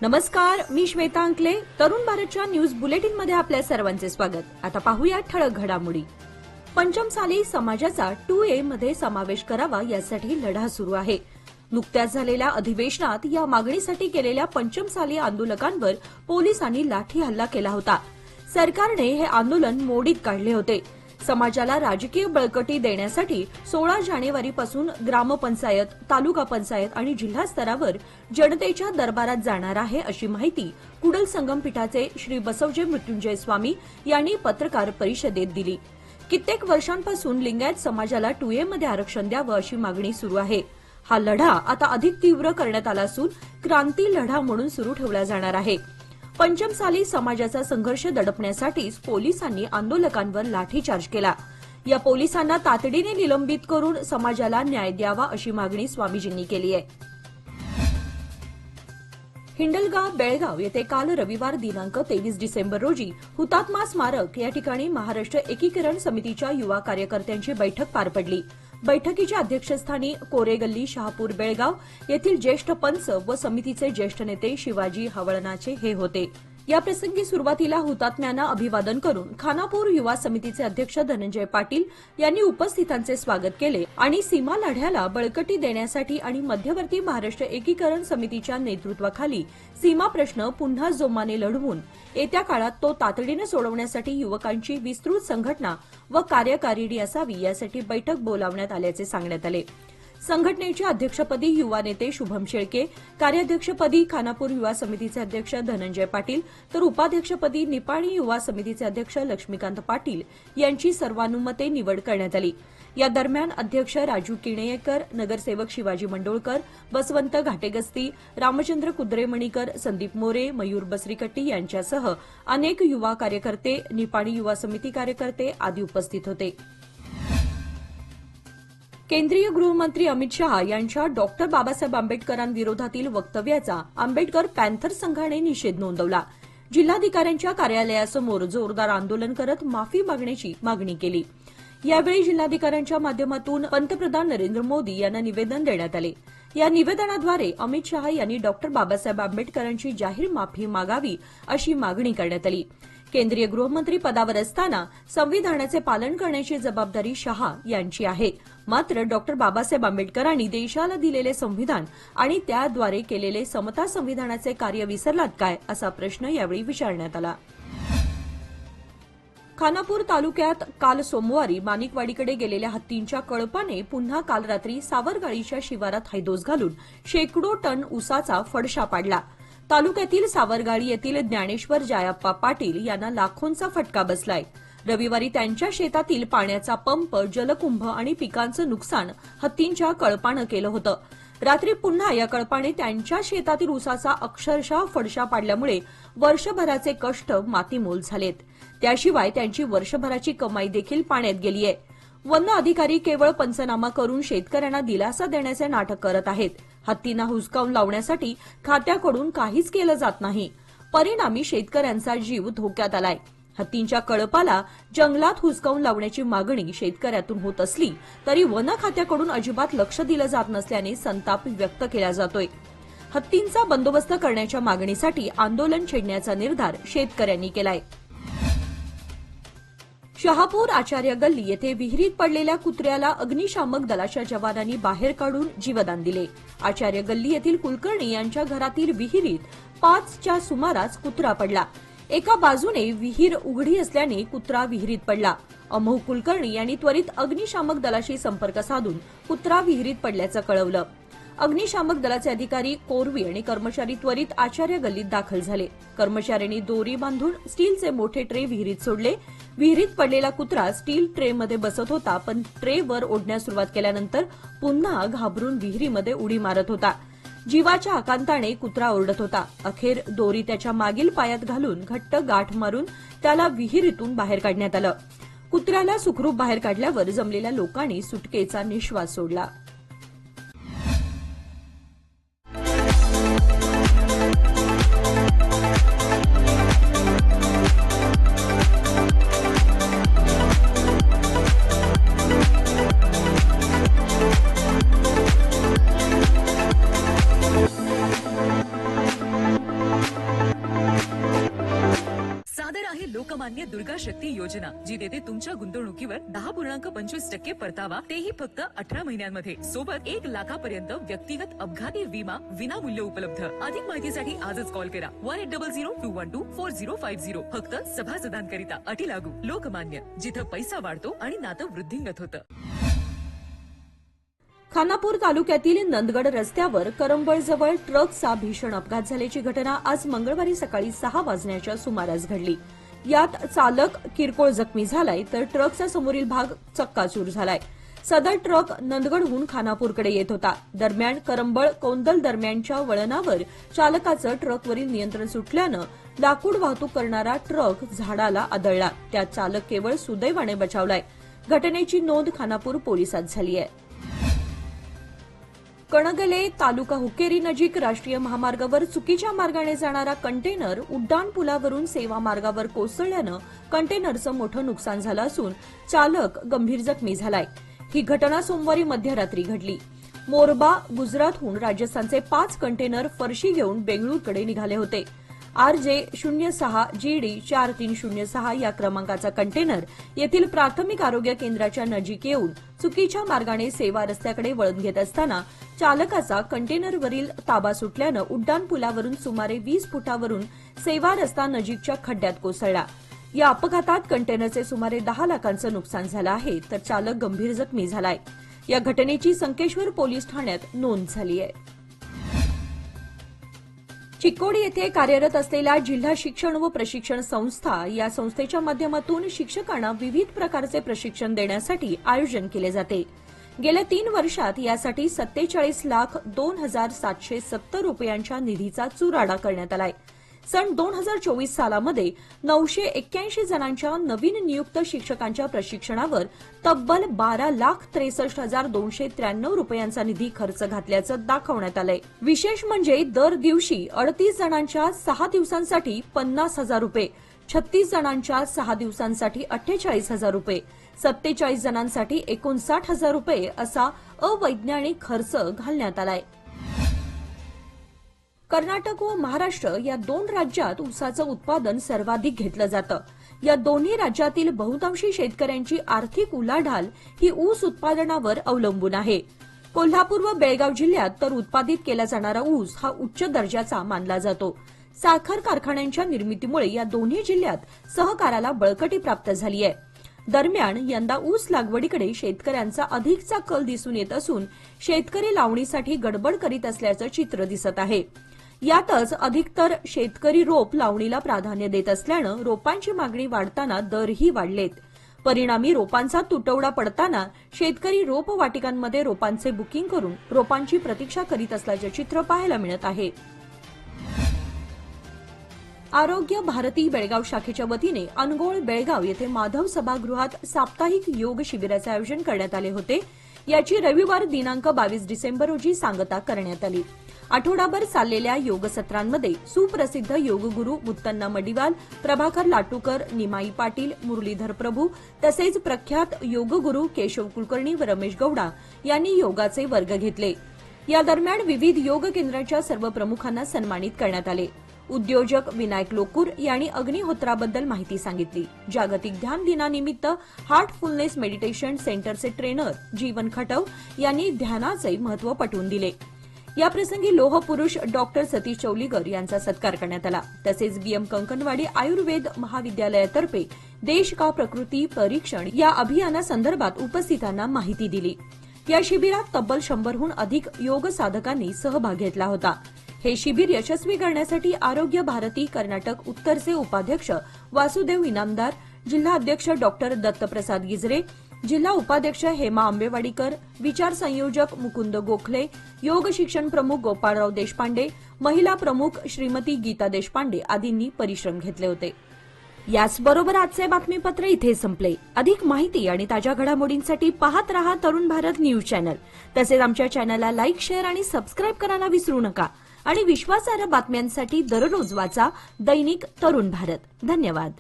नमस्कार, मी श्वेता अंकले. तरुण भारतच्या न्यूज बुलेटिन मध्ये आपल्या सर्वांचे स्वागत. आता पाहूया ठळक घडामोडी. पंचमसाली समाजाचा 2A मध्ये समावेश करावा यासाठी लढा सुरू आहे. नुकत्याच झालेल्या अधिवेशनात या मागणीसाठी केलेल्या पंचमसाली आंदोलकांवर पोलिसांनी लाठी हल्ला केला होता. सरकारने हे आंदोलन मोडीत काढले होते. समाजाला राजकीय बळकटी देण्यासाठी 16 जानेवारीपासून ग्रामपंचायत, तालुका पंचायत आणि जिल्हा स्तरावर जनतेच्या दरबारात जाणार आहे, अशी माहिती कुडल संगम पीठाचे श्री बसवजे मृत्युंजय स्वामी यांनी पत्रकार परिषदेत दिली. कित्येक वर्षांपासून लिंगायत समाजाला 2A मध्ये आरक्षण द्यावं अशी मागणी सुरू आहे. हा लढा आता अधिक तीव्र करण्यात आला असून क्रांती लढा म्हणून सुरू ठेवला जाणार आहे. पंचमसाली समाजाचा संघर्ष दडपण्यासाठीच पोलिसांनी आंदोलकांवर लाठीचार्ज केला. या पोलिसांना तातडीने निलंबित करून समाजाला न्याय द्यावा अशी मागणी स्वामीजींनी केली आहे. हिंडलगाव, बेळगाव येथे काल रविवार दिनांक 23 डिसेंबर रोजी हुतात्मा स्मारक या ठिकाणी महाराष्ट्र एकीकरण समितीच्या युवा कार्यकर्त्यांची बैठक पार पडली. बैठकीच्या अध्यक्षस्थानी कोरेगल्ली, शहापूर, बेळगाव येथील ज्येष्ठ पंच व समितीचे ज्येष्ठ नेते शिवाजी हवळनाचे हे होते. याप्रसंगी सुरुवातीला हुतात्म्यांना अभिवादन करून खानापूर युवा समितीचे अध्यक्ष धनंजय पाटील यांनी उपस्थितांचे स्वागत केले आणि सीमा लढ्याला बळकटी देण्यासाठी आणि मध्यवर्ती महाराष्ट्र एकीकरण समितीच्या नेतृत्वाखाली सीमा प्रश्न पुन्हा जोमाने लढवून येत्या काळात तो तातडीने सोडवण्यासाठी युवकांची विस्तृत संघटना व कार्यकारिणी असावी यासाठी बैठक बोलावण्यात आल्याचे सांगण्यात आले. संघटनेच्या अध्यक्षपदी युवा नेते शुभम शेळके, कार्याध्यक्षपदी खानापूर युवा समितीचे अध्यक्ष धनंजय पाटील तर उपाध्यक्षपदी निपाणी युवा समितीचे अध्यक्ष लक्ष्मीकांत पाटील यांची सर्वानुमते निवड करण्यात आली. या दरम्यान अध्यक्ष राजू किणेकर, नगरसेवक शिवाजी मंडोळकर, बसवंत घाटेगस्ती, रामचंद्र कुद्रेमणीकर, संदीप मोरे, मयूर बसरीकट्टी यांच्यासह अनेक युवा कार्यकर्ते, निपाणी युवा समिती कार्यकर्ते आदी उपस्थित होते. केंद्रीय गृहमंत्री अमित शहा यांच्या डॉक्टर बाबासाहेब आंबेडकरांविरोधातील वक्तव्याचा आंबेडकर पॅन्थर संघाने निषेध नोंदवला. जिल्हाधिकाऱ्यांच्या कार्यालयासमोर जोरदार आंदोलन करत माफी मागण्याची मागणी केली. यावेळी जिल्हाधिकाऱ्यांच्या माध्यमातून पंतप्रधान नरेंद्र मोदी यांना निवेदन देण्यात आले. या निवेदनाद्वारे अमित शहा यांनी डॉक्टर बाबासाहेब आंबेडकरांची जाहीर माफी मागावी अशी मागणी करण्यात आली. केंद्रीय गृहमंत्री पदावर असताना संविधानाचे पालन करण्याची जबाबदारी शहा यांची आहे. मात्र डॉक्टर बाबासाहेब आंबेडकरांनी देशाला दिलेले संविधान आणि त्याद्वारे केलेले समता संविधानाचे कार्य विसरलात काय, असा प्रश्न यावेळी विचारण्यात आला. खानापूर तालुक्यात काल सोमवारी माणिकवाडीकडे गेलेल्या हत्तींच्या कळपाने पुन्हा काल रात्री सावरगाळीच्या शिवारात हैदोस घालून शेकडो टन ऊसाचा फडशा पाडला. तालुक्यातील सावरगाळी येथील ज्ञानेश्वर जायप्पा पाटील यांना लाखोंचा फटका बसलाय. रविवारी त्यांच्या शेतातील पाण्याचा पंप, जलकुंभ आणि पिकांचं नुकसान हत्तींच्या कळपानं केलं होतं. रात्री पुन्हा या कळपाने त्यांच्या शेतातील ऊसाचा अक्षरशः फडशा पाडल्यामुळे वर्षभराचे कष्ट मातीमोल झालेत. त्याशिवाय त्यांची वर्षभराची कमाई देखील पाण्यात गेलीय. वन अधिकारी केवळ पंचनामा करून शेतकऱ्यांना दिलासा देण्याचे नाटक करत आहेत. हत्तींना हुसकावून लावण्यासाठी खात्याकडून काहीच केलं जात नाही. परिणामी शेतकऱ्यांचा जीव धोक्यात आलाय. हत्तींच्या कळपाला जंगलात हुसकावून लावण्याची मागणी शेतकऱ्यातून होत असली तरी वन खात्याकडून अजिबात लक्ष दिलं जात नसल्याने संताप व्यक्त केला जातोय. हत्तींचा बंदोबस्त करण्याच्या मागणीसाठी आंदोलन छेडण्याचा निर्धार शेतकऱ्यांनी केलाय. शहापूर आचार्य गल्ली येथे विहिरीत पडलेल्या कुत्र्याला अग्निशामक दलाच्या जवानांनी बाहेर काढून जीवदान दिले. आचार्य गल्ली येथील कुलकर्णी यांच्या घरातील विहिरीत 5च्या सुमारास कुत्रा पडला. एका बाजूने विहीर उघडी असल्याने कुत्रा विहिरीत पडला. अमोह कुलकर्णी यांनी त्वरित अग्निशामक दलाशी संपर्क साधून कुत्रा विहिरीत पडल्याचं कळवलं. अग्निशामक दलाचे अधिकारी, कोरवी आणि कर्मचारी त्वरित आचार्य गल्लीत दाखल झाले. कर्मचाऱ्यांनी दोरी बांधून स्टीलचे मोठे ट्रे विहिरीत सोडले. विहिरीत पडलेला कुत्रा स्टील ट्रेमध्ये बसत होता, पण ट्रे वर ओढण्यास सुरुवात केल्यानंतर पुन्हा घाबरून विहिरीमध्ये उडी मारत होता. जीवाच्या आकांताने कुत्रा ओरडत होता. अखेर दोरी त्याच्या मागील पायात घालून घट्ट गाठ मारून त्याला विहिरीतून बाहेर काढण्यात आलं. कुत्र्याला सुखरूप बाहेर काढल्यावर जमलेल्या लोकांनी सुटकेचा निश्वास सोडला. शक्ती योजना, जी देते तुमच्या गुंतवणुकीवर 10.25% परतावा, तेही फक्त 18 महिन्यांमध्ये. सोबत 1 लाखापर्यंत व्यक्तिगत अपघाती विमा विनामूल्य उपलब्ध. अधिक माहितीसाठी आजच कॉल करा 1800-212-4050. फक्त सभासदांकरिता. अटी लागू. लोकमान्य, जिथं पैसा वाढतो आणि नातं वृद्धिंगत होतं. खानापूर तालुक्यातील नंदगड रस्त्यावर करंबळजवळ ट्रकचा भीषण अपघात झाल्याची घटना आज मंगळवारी सकाळी 6 वाजण्याच्या सुमारास घडली. यात चालक किरकोळ जखमी झालाय, तर ट्रकचा समोरील भाग चक्काचूर झालाय. सदर ट्रक नंदगडहून खानापूरकडे येत होता. दरम्यान करंबळ कोंदल दरम्यानच्या वळणावर चालकाचं ट्रकवरील नियंत्रण सुटल्यानं लाकूड वाहतूक करणारा ट्रक झाडाला आदळला. त्यात चालक केवळ सुदैवाने बचावलाय. घटनेची नोंद खानापूर पोलिसात झाली आहे. कणगले तालुका हुक्केरी नजीक राष्ट्रीय महामार्गावर चुकीच्या मार्गाने जाणारा कंटेनर उड्डाण पुलावरून सेवा मार्गावर कोसळल्यानं कंटेनरचं मोठं नुकसान झालं असून चालक गंभीर जखमी झालाय. ही घटना सोमवारी मध्यरात्री घडली. मोरबा, गुजरातहून राजस्थानचे 5 कंटेनर फरशी घेऊन बेंगळूरकडे निघाले होते. RJ06GD4306 या क्रमांकाचा कंटेनर येथील प्राथमिक आरोग्य केंद्राच्या नजीक येऊन चुकीच्या मार्गाने सेवा रस्त्याकडे वळण घेत असताना चालकाचा कंटेनरवरील ताबा सुटल्यानं उड्डाण पुलावरून सुमारे 20 फुटावरून सेवा रस्ता नजीकच्या खड्ड्यात कोसळला. या अपघातात कंटेनरचे सुमारे 10 लाखांचं नुकसान झालं आहे, तर चालक गंभीर जखमी झालाय. या घटनेची संकेश्वर पोलीस ठाण्यात नोंद झाली आहे. चिक्कोडी येथे कार्यरत असलेल्या जिल्हा शिक्षण व प्रशिक्षण संस्था या संस्थेच्या माध्यमातून शिक्षकांना विविध प्रकारचे प्रशिक्षण देण्यासाठी आयोजन केले जाते. गेल्या 3 वर्षात यासाठी 47,02,770 रुपयांच्या निधीचा चुराडा करण्यात आलाय. सन 2024 सालामध्ये 981 जणांच्या नवीन नियुक्त शिक्षकांच्या प्रशिक्षणावर तब्बल 12,63,293 रुपयांचा निधी खर्च घातल्याचं दाखवण्यात आलंय. विशेष म्हणजे दर दिवशी 38 जणांच्या 6 दिवसांसाठी 50,000 रुपये, 36 जणांच्या 6 दिवसांसाठी 48,000 रुपये, 47 जणांसाठी 59,000 रुपये असा अवैज्ञानिक खर्च घालण्यात आलाय. कर्नाटक व महाराष्ट्र या 2 राज्यात ऊसाचं उत्पादन सर्वाधिक घेतलं जातं. या दोन्ही राज्यातील बहुतांशी शेतकऱ्यांची आर्थिक उलाढाल ही ऊस उत्पादनावर अवलंबून आहे. कोल्हापूर व बेळगाव जिल्ह्यात तर उत्पादित केला जाणारा ऊस हा उच्च दर्जाचा मानला जातो. साखर कारखान्यांच्या निर्मितीमुळे या दोन्ही जिल्ह्यात सहकाराला बळकटी प्राप्त झाली आहे. दरम्यान यंदा ऊस लागवडीकडे शेतकऱ्यांचा अधिकचा कल दिसून येत असून शेतकरी लावणीसाठी गडबड करीत असल्याचं चित्र दिसत आहे. यातच अधिकतर शेतकरी रोप लावणीला प्राधान्य देत असल्यानं रोपांची मागणी वाढताना दरही वाढलेत. परिणामी रोपांचा तुटवडा पडताना शेतकरी रोप वाटिकांमध्ये रोपांचे बुकिंग करून रोपांची प्रतीक्षा करीत असल्याचे चित्र पाहायला मिळत आहे. आरोग्य भारती बेळगाव शाखेच्या वतीने अनगोळ बेळगाव येथे माधव सभागृहात साप्ताहिक योग शिबिराचे आयोजन करण्यात आले होते. याची रविवार दिनांक 22 डिसेंबर रोजी सांगता करण्यात आली. आठवडाभर चाललेल्या योग सत्रांमध्ये सुप्रसिद्ध योगगुरू मुत्तन्ना मडिवाल, प्रभाकर लाटूकर, निमाई पाटील, मुरलीधर प्रभू तसेच प्रख्यात योगगुरू केशव कुलकर्णी व रमेश गौडा यांनी योगाचे वर्ग घेतले. या दरम्यान विविध योग केंद्राच्या सर्व प्रमुखांना सन्मानित करण्यात आले. उद्योजक विनायक लोकूर यांनी अग्निहोत्राबद्दल माहिती सांगितली. जागतिक ध्यान दिनानिमित्त हार्टफुलनेस मेडिटेशन सेंटरचे ट्रेनर जीवन खटव यांनी ध्यानाचे महत्त्व पटवून दिले. याप्रसंगी लोहपुरुष डॉक्टर सतीश चौलीकर यांचा सत्कार करण्यात आला. तसेच बीएम कंकणवाडी आयुर्वेद महाविद्यालयातर्फे देश का प्रकृती परीक्षण या अभियानासंदर्भात उपस्थितांना माहिती दिली. या शिबिरात तब्बल 100हून अधिक योग साधकांनी सहभाग घेतला होता. हे शिबिर यशस्वी करण्यासाठी आरोग्य भारती कर्नाटक उत्तरचे उपाध्यक्ष वासुदेव इनामदार, जिल्हा अध्यक्ष डॉक्टर दत्तप्रसाद गिजरे, जिल्हा उपाध्यक्ष हेमा आंबेवाडीकर, विचार संयोजक मुकुंद गोखले, योग शिक्षण प्रमुख गोपाळराव देशपांडे, महिला प्रमुख श्रीमती गीता देशपांडे आदींनी परिश्रम घेतले होते. याचबरोबर आजचे बातमीपत्र इथे संपले. अधिक माहिती आणि ताज्या घडामोडींसाठी पाहत रहा तरुण भारत न्यूज चॅनल. तसेच आमच्या चॅनलला लाईक, शेअर आणि सबस्क्राईब करायला विसरू नका. आणि विश्वासार्ह बातम्यांसाठी दररोज वाचा दैनिक तरुण भारत. धन्यवाद.